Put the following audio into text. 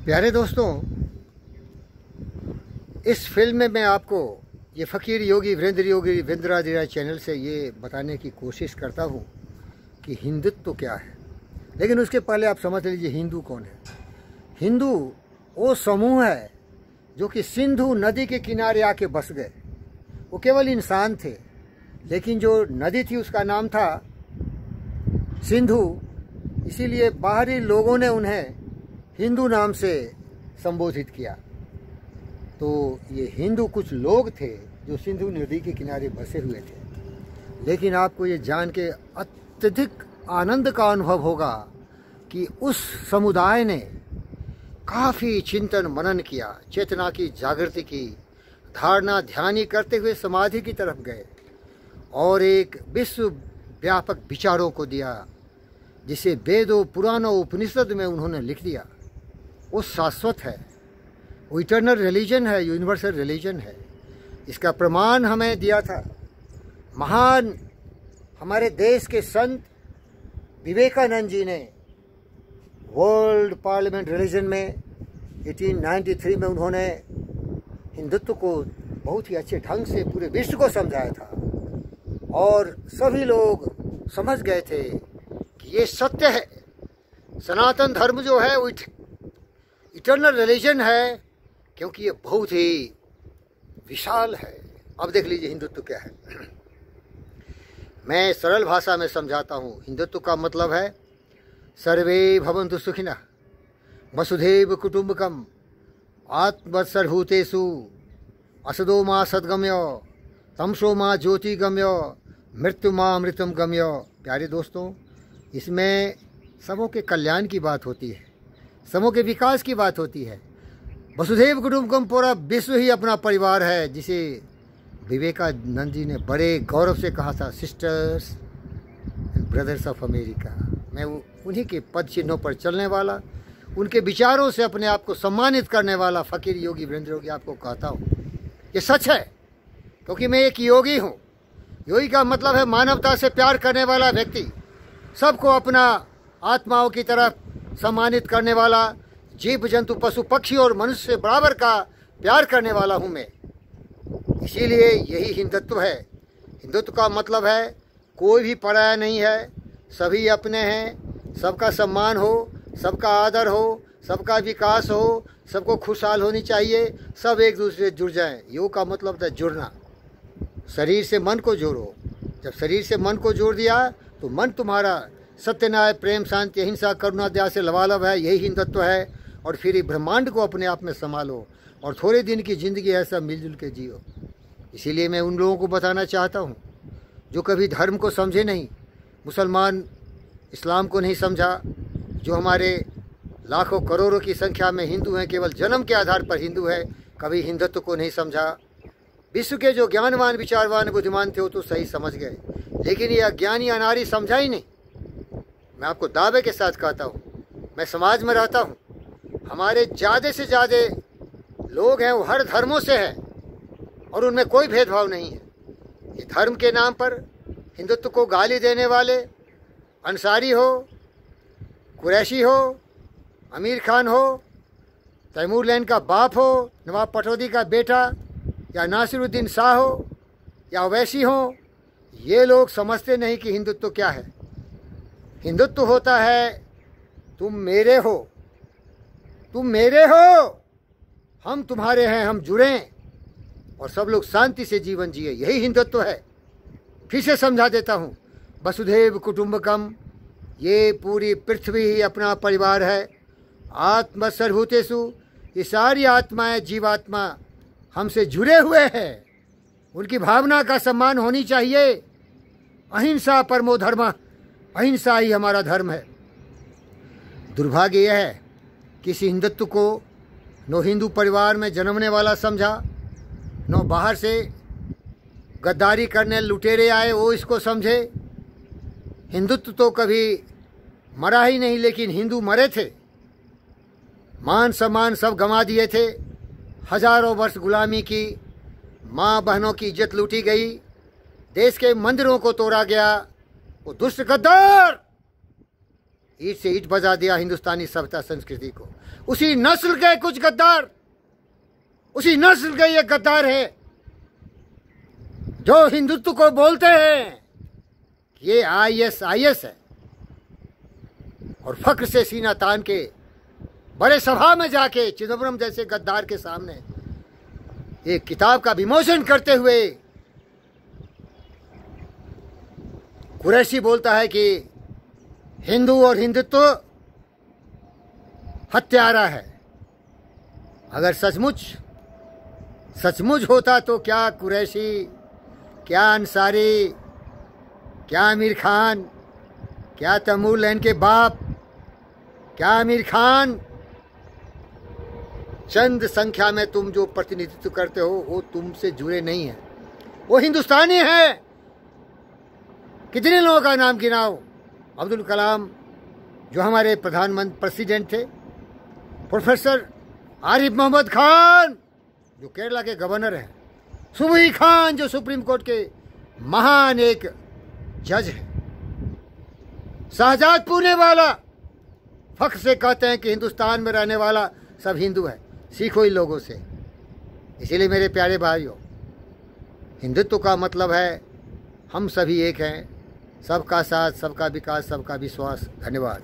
प्यारे दोस्तों, इस फिल्म में मैं आपको ये फ़कीर योगी वीरेंद्र योगी वीरेंद्रादिरा चैनल से ये बताने की कोशिश करता हूँ कि हिंदुत्व तो क्या है। लेकिन उसके पहले आप समझ लीजिए हिंदू कौन है। हिंदू वो समूह है जो कि सिंधु नदी के किनारे आके बस गए। वो केवल इंसान थे, लेकिन जो नदी थी उसका नाम था सिंधु, इसीलिए बाहरी लोगों ने उन्हें हिंदू नाम से संबोधित किया। तो ये हिंदू कुछ लोग थे जो सिंधु नदी के किनारे बसे हुए थे। लेकिन आपको ये जान के अत्यधिक आनंद का अनुभव होगा कि उस समुदाय ने काफ़ी चिंतन मनन किया, चेतना की जागृति की, धारणा ध्यानी करते हुए समाधि की तरफ गए और एक विश्व व्यापक विचारों को दिया, जिसे वेदों पुराणों उपनिषद में उन्होंने लिख दिया। वो शाश्वत है, वो इटर्नल रिलीजन है, यूनिवर्सल रिलीजन है। इसका प्रमाण हमें दिया था महान हमारे देश के संत विवेकानंद जी ने। वर्ल्ड पार्लियामेंट रिलीजन में 1893 में उन्होंने हिंदुत्व को बहुत ही अच्छे ढंग से पूरे विश्व को समझाया था और सभी लोग समझ गए थे कि ये सत्य है। सनातन धर्म जो है वो इटर्नल रिलीजन है, क्योंकि ये बहुत ही विशाल है। अब देख लीजिए हिंदुत्व क्या है। मैं सरल भाषा में समझाता हूँ। हिंदुत्व का मतलब है सर्वे भवन्तु सुखिनः वसुधैव कुटुम्बकम् आत्मवत्सरभूतेषु असदो मा सद्गम्य तमसो मा ज्योतिगम्य मृत्यु मा अमृतम गम्य। प्यारे दोस्तों, इसमें सबों के कल्याण की बात होती है, सबों के विकास की बात होती है। वसुधैव कुटुम्बकम, पूरा विश्व ही अपना परिवार है, जिसे विवेकानंद जी ने बड़े गौरव से कहा था, sisters and brothers of America. मैं उन्हीं के पद चिन्हों पर चलने वाला, उनके विचारों से अपने आप को सम्मानित करने वाला फ़कीर योगी वीरेंद्र योगी आपको कहता हूँ। ये सच है, क्योंकि मैं एक योगी हूँ। योगी का मतलब है मानवता से प्यार करने वाला व्यक्ति, सबको अपना आत्माओं की तरफ सम्मानित करने वाला, जीव जंतु पशु पक्षी और मनुष्य से बराबर का प्यार करने वाला हूँ मैं। इसीलिए यही हिंदुत्व है। हिंदुत्व का मतलब है कोई भी पराया नहीं है, सभी अपने हैं, सबका सम्मान हो, सबका आदर हो, सबका विकास हो, सबको खुशहाल होनी चाहिए, सब एक दूसरे से जुड़ जाएं। योग का मतलब है जुड़ना। शरीर से मन को जोड़ो। जब शरीर से मन को जोड़ दिया तो मन तुम्हारा सत्य, न्याय, प्रेम, शांति, अहिंसा, करुणा, दया से लबालब है। यही हिंदुत्व है। और फिर ये ब्रह्मांड को अपने आप में संभालो और थोड़े दिन की ज़िंदगी ऐसा मिलजुल के जियो। इसीलिए मैं उन लोगों को बताना चाहता हूँ जो कभी धर्म को समझे नहीं, मुसलमान इस्लाम को नहीं समझा, जो हमारे लाखों करोड़ों की संख्या में हिंदू हैं, केवल जन्म के आधार पर हिंदू है, कभी हिंदुत्व को नहीं समझा। विश्व के जो ज्ञानवान, विचारवान, बुद्धिमान थे वो तो सही समझ गए, लेकिन ये अज्ञानी अनारी समझा ही नहीं। मैं आपको दावे के साथ कहता हूँ, मैं समाज में रहता हूँ, हमारे ज़्यादा से ज़्यादा लोग हैं वो हर धर्मों से हैं और उनमें कोई भेदभाव नहीं है। ये धर्म के नाम पर हिंदुत्व को गाली देने वाले, अंसारी हो, कुरैशी हो, आमिर खान हो, तैमूर लैन का बाप हो, नवाब पटौदी का बेटा, या नासिरुद्दीन शाह हो, या ओवैसी हो, ये लोग समझते नहीं कि हिंदुत्व क्या है। हिंदुत्व होता है तुम मेरे हो, तुम मेरे हो, हम तुम्हारे हैं, हम जुड़ें और सब लोग शांति से जीवन जिए। यही हिंदुत्व है। फिर से समझा देता हूँ, वसुधैव कुटुम्बकम, ये पूरी पृथ्वी ही अपना परिवार है। आत्मवत्सरभूतेषु, ये सारी आत्माएं, जीवात्मा हमसे जुड़े हुए हैं, उनकी भावना का सम्मान होनी चाहिए। अहिंसा परमो धर्म, अहिंसा ही हमारा धर्म है। दुर्भाग्य यह है कि इस हिंदुत्व को नो हिंदू परिवार में जन्मने वाला समझा, नो बाहर से गद्दारी करने लुटेरे आए वो इसको समझे। हिंदुत्व तो कभी मरा ही नहीं, लेकिन हिंदू मरे थे। मान सम्मान सब गंवा दिए थे। हजारों वर्ष गुलामी की, माँ बहनों की इज्जत लूटी गई, देश के मंदिरों को तोड़ा गया। वो दुष्ट गद्दार ईट से ईट बजा दिया हिंदुस्तानी सभ्यता संस्कृति को। उसी नस्ल के कुछ गद्दार, उसी नस्ल के ये गद्दार है जो हिंदुत्व को बोलते हैं ये ISIS है, और फक्र से सीना तान के बड़े सभा में जाके चिदम्बरम जैसे गद्दार के सामने एक किताब का विमोचन करते हुए कुरैशी बोलता है कि हिंदू और हिंदुत्व हत्यारा है। अगर सचमुच होता तो क्या कुरैशी, क्या अंसारी, क्या आमिर खान, क्या तैमूर लैन के बाप, क्या आमिर खान, चंद संख्या में तुम जो प्रतिनिधित्व करते हो वो तुमसे जुड़े नहीं है, वो हिंदुस्तानी है। कितने लोगों का नाम गिनाओ। अब्दुल कलाम जो हमारे प्रधानमंत्री प्रेसिडेंट थे, प्रोफेसर आरिफ मोहम्मद खान जो केरला के गवर्नर हैं, सुबही खान जो सुप्रीम कोर्ट के महान एक जज हैं, शहजाद पूनेवाला फख्र से कहते हैं कि हिंदुस्तान में रहने वाला सब हिंदू है। सीखो इन लोगों से। इसीलिए मेरे प्यारे भाइयों, हिंदुत्व का मतलब है हम सभी एक हैं, सबका साथ, सबका विकास, सबका विश्वास। धन्यवाद।